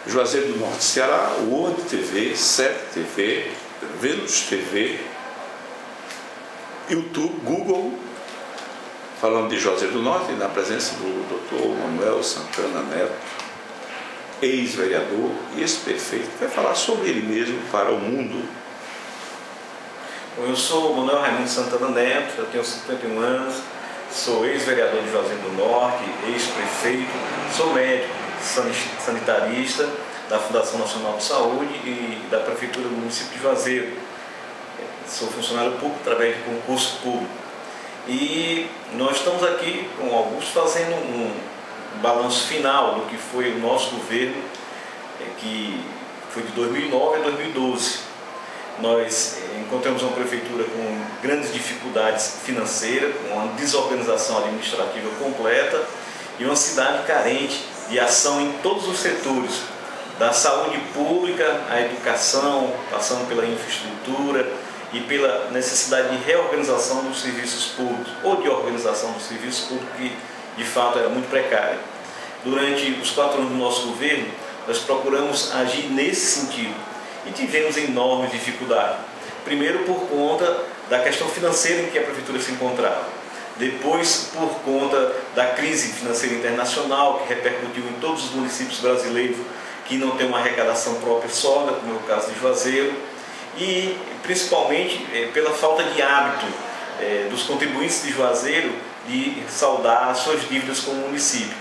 Juazeiro do Norte, Ceará, World TV, SET TV, Venus TV, YouTube, Google, falando de Juazeiro do Norte, na presença do Dr. Manuel Santana Neto, ex-vereador e ex-prefeito, que vai falar sobre ele mesmo para o mundo. Eu sou Manuel Raimundo Santana Neto, eu tenho 51 anos, sou ex-vereador de Juazeiro do Norte, ex-prefeito, sou médico, sanitarista da Fundação Nacional de Saúde e da Prefeitura do município de Juazeiro. Sou funcionário público através de concurso público. E nós estamos aqui com o Augusto fazendo um balanço final do que foi o nosso governo, que foi de 2009 a 2012. Nós encontramos uma prefeitura com grandes dificuldades financeiras, com uma desorganização administrativa completa e uma cidade carente de ação em todos os setores, da saúde pública, à educação, passando pela infraestrutura e pela necessidade de reorganização dos serviços públicos, ou de organização dos serviços públicos, que de fato era muito precária. Durante os 4 anos do nosso governo, nós procuramos agir nesse sentido e tivemos enormes dificuldades. Primeiro por conta da questão financeira em que a prefeitura se encontrava. Depois por conta da crise financeira internacional, que repercutiu em todos os municípios brasileiros que não têm uma arrecadação própria sólida, como é o caso de Juazeiro, e principalmente pela falta de hábito dos contribuintes de Juazeiro de saldar as suas dívidas com o município.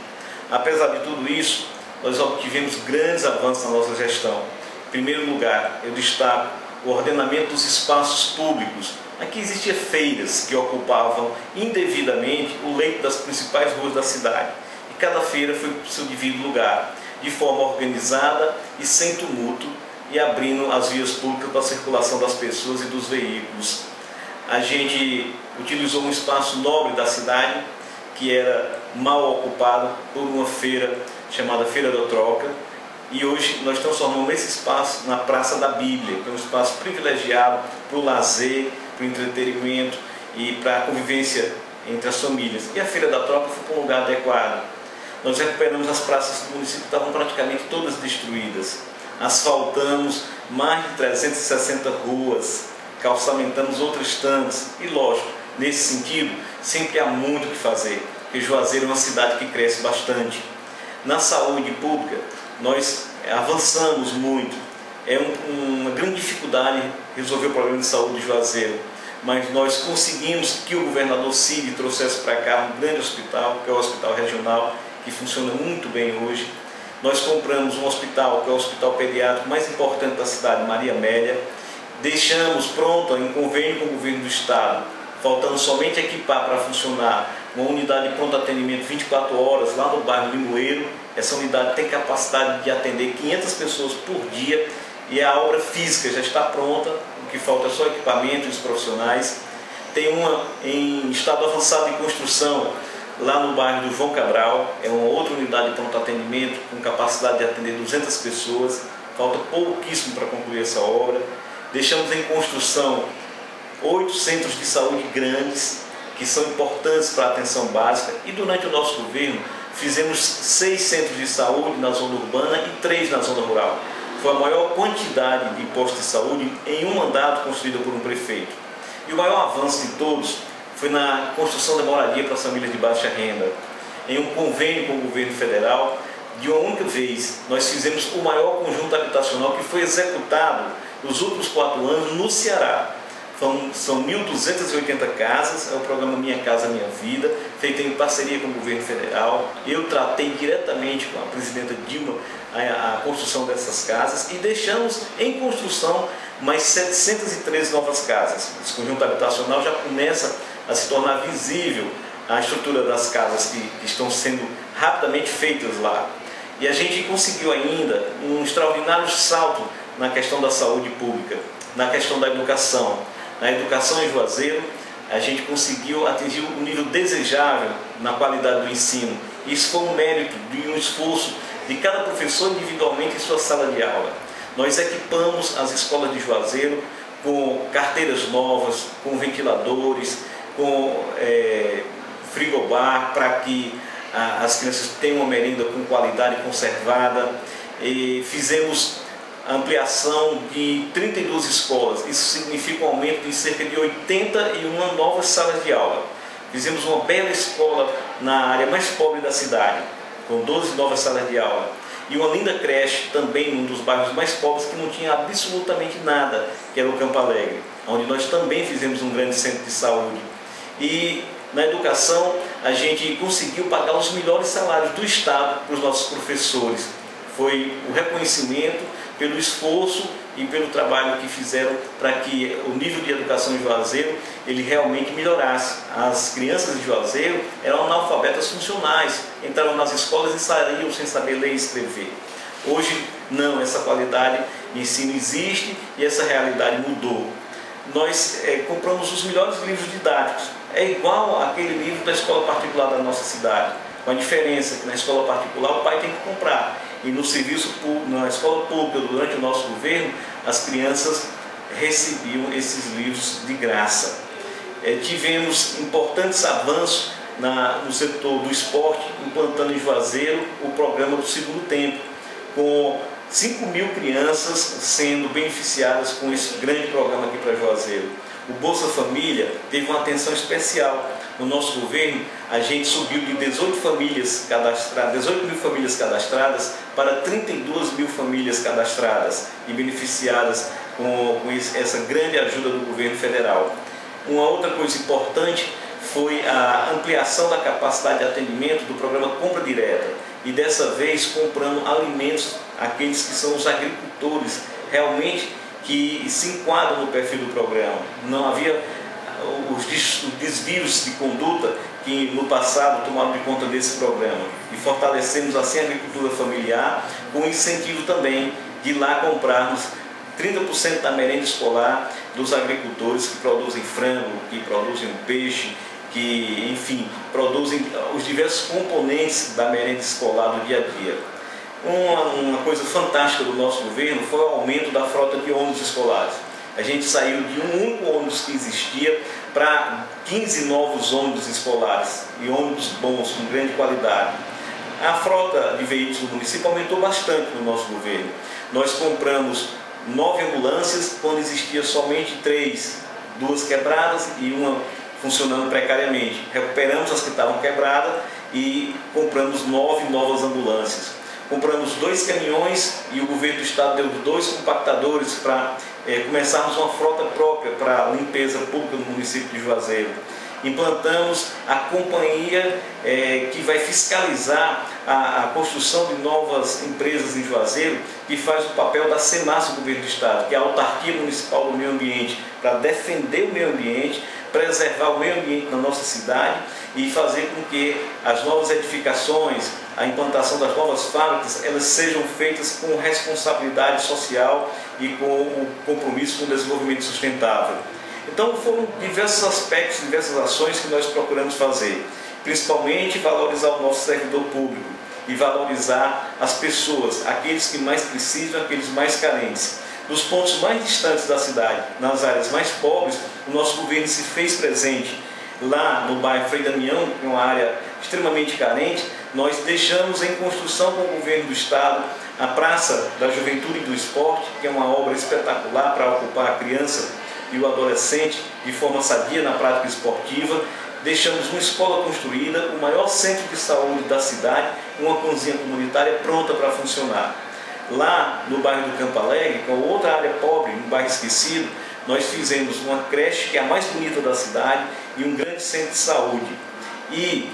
Apesar de tudo isso, nós obtivemos grandes avanços na nossa gestão. Em primeiro lugar, eu destaco o ordenamento dos espaços públicos. Aqui existiam feiras que ocupavam indevidamente o leito das principais ruas da cidade. E cada feira foi para o seu devido lugar, de forma organizada e sem tumulto, e abrindo as vias públicas para a circulação das pessoas e dos veículos. A gente utilizou um espaço nobre da cidade, que era mal ocupado por uma feira chamada Feira da Troca, e hoje nós transformamos esse espaço na Praça da Bíblia, que é um espaço privilegiado para o lazer, para o entretenimento e para a convivência entre as famílias. E a Feira da Troca foi para um lugar adequado. Nós recuperamos as praças do município que estavam praticamente todas destruídas. Asfaltamos mais de 360 ruas, calçamentamos outras tantas. E lógico, nesse sentido, sempre há muito o que fazer, porque Juazeiro é uma cidade que cresce bastante. Na saúde pública, nós avançamos muito. É uma grande dificuldade resolver o problema de saúde de Juazeiro, mas nós conseguimos que o governador Cid trouxesse para cá um grande hospital, que é o Hospital Regional, que funciona muito bem hoje. Nós compramos um hospital, que é o hospital pediátrico mais importante da cidade, Maria Amélia. Deixamos pronto, em convênio com o governo do estado, faltando somente equipar para funcionar uma unidade de pronto atendimento 24 horas lá no bairro Limoeiro. Essa unidade tem capacidade de atender 500 pessoas por dia e a obra física já está pronta, o que falta é só equipamento e os profissionais. Tem uma em estado avançado de construção lá no bairro do João Cabral, é uma outra unidade de pronto atendimento com capacidade de atender 200 pessoas, falta pouquíssimo para concluir essa obra. Deixamos em construção 8 centros de saúde grandes, que são importantes para a atenção básica, e durante o nosso governo fizemos 6 centros de saúde na zona urbana e 3 na zona rural. Foi a maior quantidade de postos de saúde em um mandato construído por um prefeito. E o maior avanço de todos foi na construção da moradia para as famílias de baixa renda. Em um convênio com o governo federal, de uma única vez, nós fizemos o maior conjunto habitacional que foi executado nos últimos 4 anos no Ceará. São 1.280 casas, é o programa Minha Casa Minha Vida, feito em parceria com o governo federal. Eu tratei diretamente com a presidenta Dilma a construção dessas casas e deixamos em construção mais 713 novas casas. Esse conjunto habitacional já começa a se tornar visível a estrutura das casas que estão sendo rapidamente feitas lá. E a gente conseguiu ainda um extraordinário salto na questão da saúde pública, na questão da educação. Na educação em Juazeiro, a gente conseguiu atingir o nível desejável na qualidade do ensino. Isso foi um mérito de um esforço de cada professor individualmente em sua sala de aula. Nós equipamos as escolas de Juazeiro com carteiras novas, com ventiladores, com frigobar para que as crianças tenham uma merenda com qualidade conservada. fizemos a ampliação de 32 escolas. Isso significa um aumento de cerca de 81 novas salas de aula. Fizemos uma bela escola na área mais pobre da cidade, com 12 novas salas de aula. E uma linda creche também num dos bairros mais pobres que não tinha absolutamente nada, que era o Campo Alegre, onde nós também fizemos um grande centro de saúde. E na educação a gente conseguiu pagar os melhores salários do Estado para os nossos professores. Foi o reconhecimento pelo esforço e pelo trabalho que fizeram para que o nível de educação em Juazeiro ele realmente melhorasse. As crianças de Juazeiro eram analfabetas funcionais, entravam nas escolas e saíam sem saber ler e escrever. Hoje não, essa qualidade de ensino existe e essa realidade mudou. Nós compramos os melhores livros didáticos, é igual àquele livro da escola particular da nossa cidade, com a diferença que na escola particular o pai tem que comprar. E no serviço público, na escola pública, durante o nosso governo, as crianças recebiam esses livros de graça. Tivemos importantes avanços no setor do esporte, implantando em Juazeiro o programa do Segundo Tempo, com 5.000 crianças sendo beneficiadas com esse grande programa aqui para Juazeiro. O Bolsa Família teve uma atenção especial. No nosso governo, a gente subiu de 18 mil famílias cadastradas para 32 mil famílias cadastradas e beneficiadas com essa grande ajuda do governo federal. Uma outra coisa importante foi a ampliação da capacidade de atendimento do programa Compra Direta e dessa vez comprando alimentos àqueles que são os agricultores realmente que se enquadram no perfil do programa. Não havia os desvios de conduta que no passado tomaram de conta desse programa e fortalecemos assim a agricultura familiar com incentivo também de lá comprarmos 30% da merenda escolar dos agricultores que produzem frango, que produzem peixe, que, enfim, produzem os diversos componentes da merenda escolar do dia a dia. Uma coisa fantástica do nosso governo foi o aumento da frota de ônibus escolares. A gente saiu de um único ônibus que existia para 15 novos ônibus escolares e ônibus bons, com grande qualidade. A frota de veículos do município aumentou bastante no nosso governo. Nós compramos 9 ambulâncias quando existia somente 3, 2 quebradas e uma funcionando precariamente. Recuperamos as que estavam quebradas e compramos 9 novas ambulâncias. Compramos 2 caminhões e o governo do estado deu 2 compactadores para começarmos uma frota própria para a limpeza pública do município de Juazeiro. Implantamos a companhia que vai fiscalizar a construção de novas empresas em Juazeiro, que faz o papel da SEMAS do governo do estado, que é a autarquia municipal do meio ambiente, para defender o meio ambiente, preservar o meio ambiente na nossa cidade e fazer com que as novas edificações, a implantação das novas fábricas, elas sejam feitas com responsabilidade social e com o compromisso com o desenvolvimento sustentável. Então foram diversos aspectos, diversas ações que nós procuramos fazer, principalmente valorizar o nosso servidor público e valorizar as pessoas, aqueles que mais precisam, aqueles mais carentes. Nos pontos mais distantes da cidade, nas áreas mais pobres, o nosso governo se fez presente. Lá no bairro Frei Damião, que é uma área extremamente carente, nós deixamos em construção com o governo do estado a Praça da Juventude e do Esporte, que é uma obra espetacular para ocupar a criança e o adolescente de forma sadia na prática esportiva. Deixamos uma escola construída, o maior centro de saúde da cidade, uma cozinha comunitária pronta para funcionar. Lá no bairro do Campo Alegre, que é outra área pobre, um bairro esquecido, nós fizemos uma creche que é a mais bonita da cidade e um grande centro de saúde. E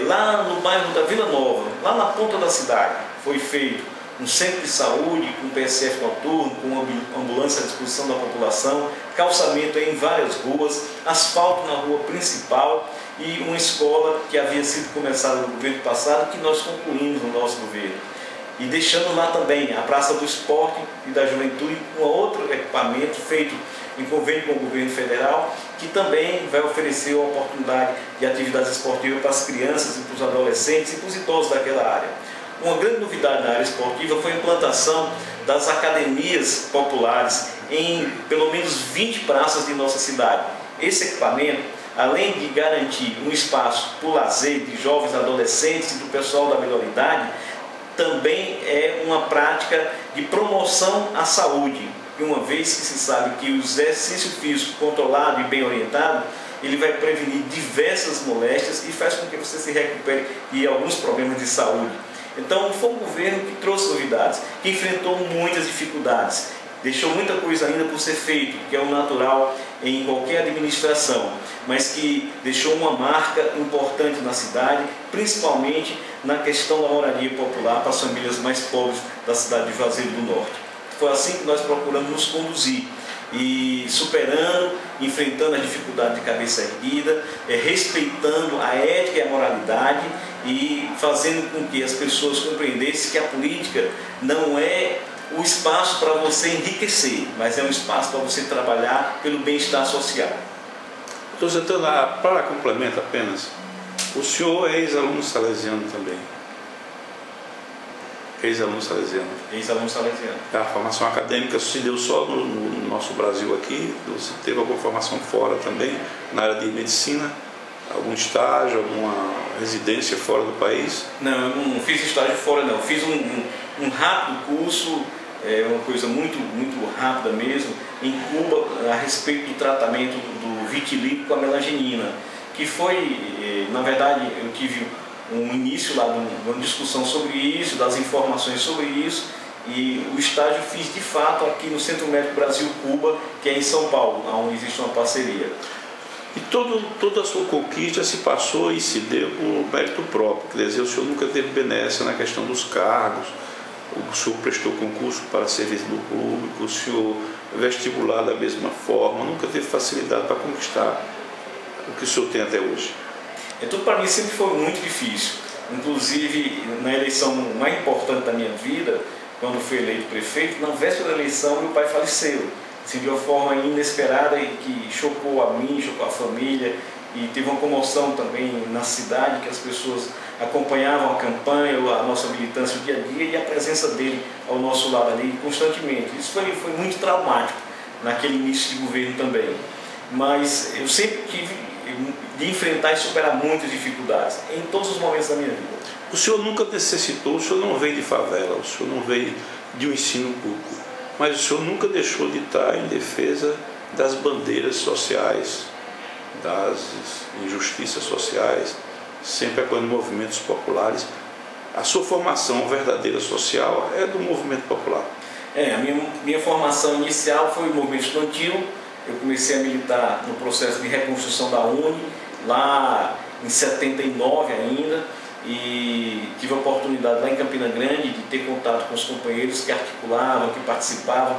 lá no bairro da Vila Nova, lá na ponta da cidade, foi feito um centro de saúde com PSF noturno, com ambulância à disposição da população, calçamento em várias ruas, asfalto na rua principal e uma escola que havia sido começada no governo passado, que nós concluímos no nosso governo. E deixando lá também a Praça do Esporte e da Juventude, um outro equipamento feito em convênio com o governo federal, que também vai oferecer uma oportunidade de atividades esportivas para as crianças e para os adolescentes e para os idosos daquela área. Uma grande novidade na área esportiva foi a implantação das academias populares em pelo menos 20 praças de nossa cidade. Esse equipamento, além de garantir um espaço para o lazer de jovens, adolescentes e do pessoal da melhor idade, também é uma prática de promoção à saúde. E uma vez que se sabe que o exercício físico controlado e bem orientado, ele vai prevenir diversas moléstias e faz com que você se recupere de alguns problemas de saúde. Então, foi um governo que trouxe novidades, que enfrentou muitas dificuldades, deixou muita coisa ainda por ser feito, que é o natural em qualquer administração, mas que deixou uma marca importante na cidade, principalmente na questão da moradia popular para as famílias mais pobres da cidade de Juazeiro do Norte. Foi assim que nós procuramos nos conduzir, e superando, enfrentando as dificuldades de cabeça erguida, respeitando a ética e a moralidade e fazendo com que as pessoas compreendessem que a política não é o espaço para você enriquecer, mas é um espaço para você trabalhar pelo bem-estar social. Doutor Santana, para complemento apenas, o senhor é ex-aluno salesiano também. Ex-aluno salesiano. Ex-aluno salesiano. A formação acadêmica se deu só no nosso Brasil aqui? Você teve alguma formação fora também, na área de medicina? Algum estágio, alguma residência fora do país? Não, eu não fiz estágio fora não. Fiz um rápido curso, uma coisa muito rápida mesmo, em Cuba, a respeito do tratamento do vitiligo com a melangenina, que foi, na verdade, eu tive um início lá de uma discussão sobre isso, das informações sobre isso, e o estágio fiz de fato aqui no Centro Médico Brasil-Cuba, que é em São Paulo, onde existe uma parceria. E toda a sua conquista se passou e se deu por mérito próprio, quer dizer, o senhor nunca teve benesse na questão dos cargos, o senhor prestou concurso para serviço do público, o senhor vestibular da mesma forma, nunca teve facilidade para conquistar o que o senhor tem até hoje. Então, para mim sempre foi muito difícil, inclusive na eleição mais importante da minha vida, quando fui eleito prefeito, na véspera da eleição meu pai faleceu, assim, de uma forma inesperada e que chocou a mim, chocou a família, e teve uma comoção também na cidade, que as pessoas acompanhavam a campanha, a nossa militância o dia a dia e a presença dele ao nosso lado ali constantemente. Isso foi muito traumático naquele início de governo também, mas eu sempre tive de enfrentar e superar muitas dificuldades em todos os momentos da minha vida. O senhor nunca necessitou, o senhor não veio de favela, o senhor não veio de um ensino público, mas o senhor nunca deixou de estar em defesa das bandeiras sociais, das injustiças sociais, sempre apoiando movimentos populares. A sua formação verdadeira social é do movimento popular. A minha formação inicial foi o movimento estudantil. Eu comecei a militar no processo de reconstrução da UNE, lá em 79 ainda, e tive a oportunidade lá em Campina Grande de ter contato com os companheiros que articulavam, que participavam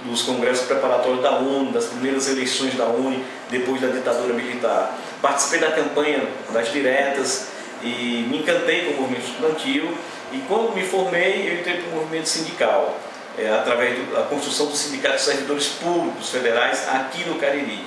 dos congressos preparatórios da UNE, das primeiras eleições da UNE, depois da ditadura militar. Participei da campanha das diretas e me encantei com o movimento estudantil, e quando me formei eu entrei para o movimento sindical, através da construção do Sindicato de Servidores Públicos Federais aqui no Cariri,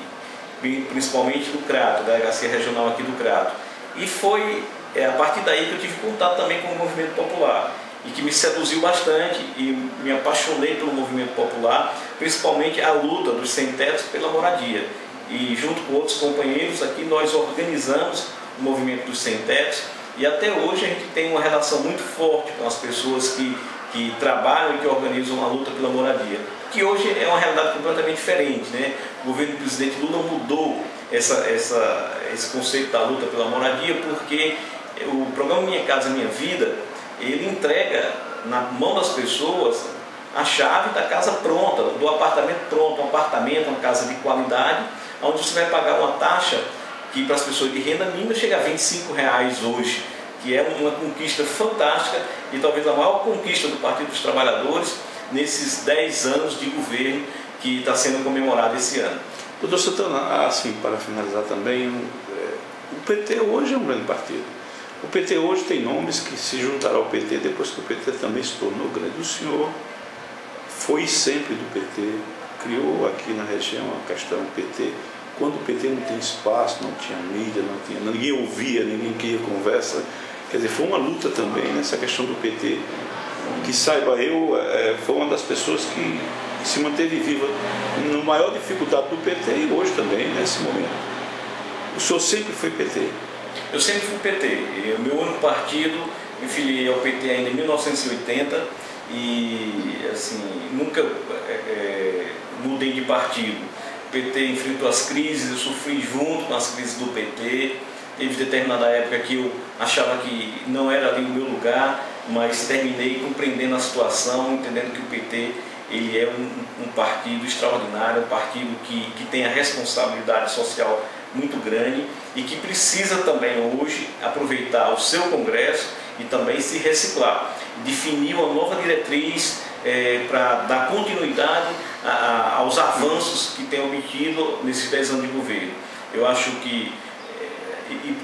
principalmente do Crato, da Delegacia Regional aqui do Crato. E foi a partir daí que eu tive contato também com o movimento popular, e que me seduziu bastante e me apaixonei pelo movimento popular, principalmente a luta dos sem-tetos pela moradia. E junto com outros companheiros aqui nós organizamos o movimento dos sem-tetos, e até hoje a gente tem uma relação muito forte com as pessoas que trabalham e que organizam a luta pela moradia, que hoje é uma realidade completamente diferente, né? O governo do presidente Lula mudou esse conceito da luta pela moradia, porque o programa Minha Casa Minha Vida, ele entrega na mão das pessoas a chave da casa pronta, do apartamento pronto, um apartamento, uma casa de qualidade, onde você vai pagar uma taxa que para as pessoas de renda mínima chega a R$25 hoje, que é uma conquista fantástica e talvez a maior conquista do Partido dos Trabalhadores nesses 10 anos de governo que está sendo comemorado esse ano. Doutor Santana, assim, para finalizar também, o PT hoje é um grande partido. O PT hoje tem nomes que se juntaram ao PT depois que o PT também se tornou grande. O senhor foi sempre do PT, criou aqui na região a questão PT. Quando o PT não tem espaço, não tinha mídia, ninguém ouvia, ninguém queria conversa. Quer dizer, foi uma luta também nessa questão do PT. Que saiba eu, foi uma das pessoas que se manteve viva na maior dificuldade do PT e hoje também, nesse momento. O senhor sempre foi PT? Eu sempre fui PT. O meu único partido me filiei ao PT ainda em 1980 e assim, nunca mudei de partido. O PT enfrentou as crises, eu sofri junto com as crises do PT. Teve determinada época que eu achava que não era ali o meu lugar, mas terminei compreendendo a situação, entendendo que o PT ele é um partido extraordinário, um partido que tem a responsabilidade social muito grande e que precisa também hoje aproveitar o seu congresso e também se reciclar. Definir uma nova diretriz para dar continuidade aos avanços que tem obtido nesses 10 anos de governo. Eu acho que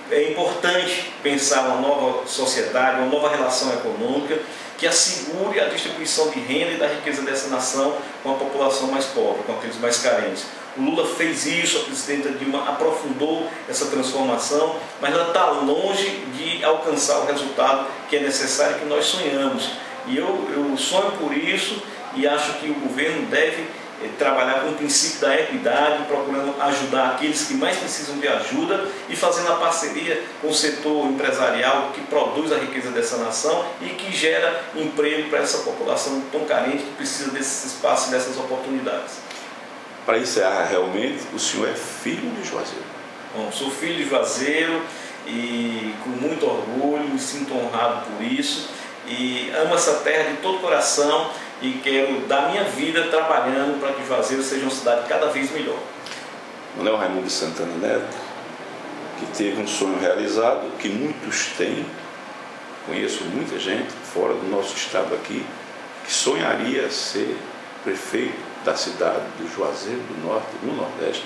é importante pensar uma nova sociedade, uma nova relação econômica que assegure a distribuição de renda e da riqueza dessa nação com a população mais pobre, com aqueles mais carentes. O Lula fez isso, a presidenta Dilma aprofundou essa transformação, mas ela está longe de alcançar o resultado que é necessário, que nós sonhamos. E eu sonho por isso e acho que o governo deve trabalhar com o princípio da equidade, procurando ajudar aqueles que mais precisam de ajuda e fazendo a parceria com o setor empresarial que produz a riqueza dessa nação e que gera emprego para essa população tão carente que precisa desses espaços e dessas oportunidades. Para encerrar, realmente, o senhor é filho de Juazeiro? Bom, sou filho de Juazeiro e com muito orgulho, me sinto honrado por isso e amo essa terra de todo o coração e quero dar minha vida trabalhando para que Juazeiro seja uma cidade cada vez melhor. Manuel Raimundo de Santana Neto, que teve um sonho realizado, que muitos têm, conheço muita gente fora do nosso estado aqui, que sonharia ser prefeito da cidade do Juazeiro do Norte, no Nordeste,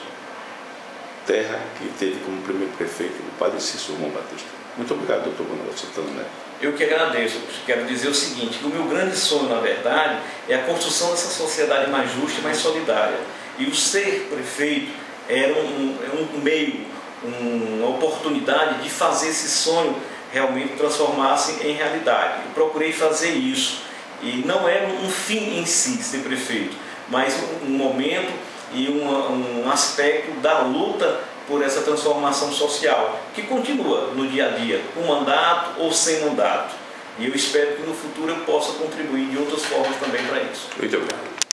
terra que teve como primeiro prefeito o padre Cícero Romão Batista. Muito obrigado, doutor Manuel Santana Neto. Eu que agradeço. Quero dizer o seguinte, que o meu grande sonho, na verdade, é a construção dessa sociedade mais justa e mais solidária. E o ser prefeito era um meio, uma oportunidade de fazer esse sonho realmente transformar-se em realidade. Eu procurei fazer isso. E não é um fim em si ser prefeito, mas um momento e um aspecto da luta por essa transformação social, que continua no dia a dia, com mandato ou sem mandato. E eu espero que no futuro eu possa contribuir de outras formas também para isso. Muito obrigado.